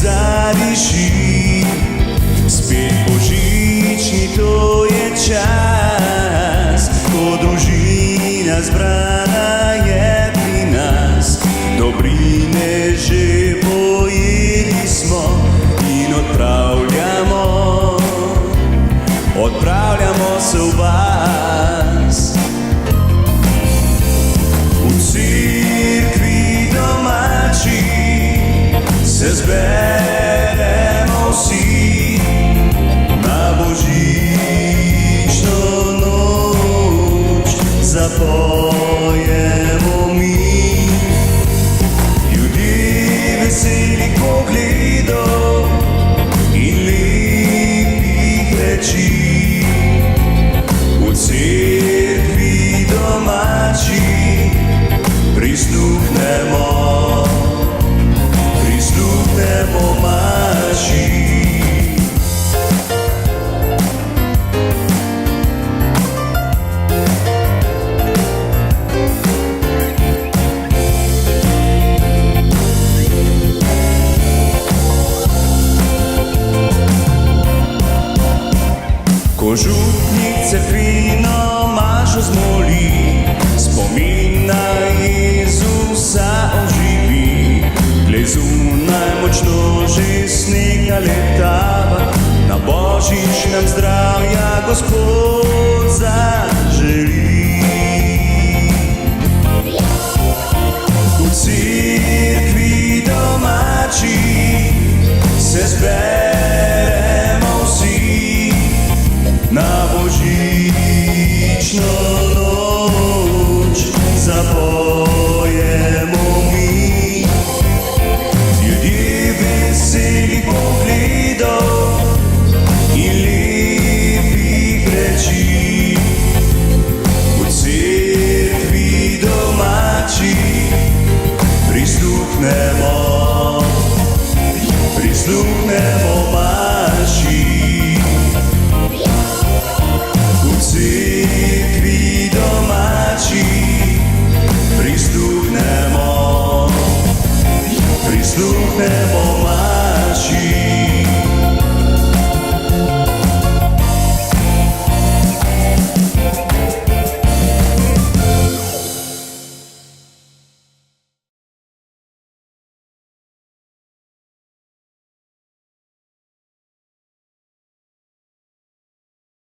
zadiši. Spet božični, to je čas, ko družina zbrana je pri nas. Dobrine že pojeli smo in odpravljamo se v vas. V cerkvi domači se zberemo vsi na božično noč, zapojemo mi. Ljudje veselih pogledov in lepih reči. V cerkvi domači prisluhnemo maši. Ko župnik cerkvino mašo zmoli, spomin na Jezusa oživi. Glej, zunaj močno že snega letava, na božič nam zdravja Gospod zaželi. V cerkvi domači se zberemo vsi na božično noč, zapojemo mi. Ljudje veselih pogledov in lepih reči. V cerkvi domači prisluhnemo maši. V cerkvi domači prisluhnemo maši.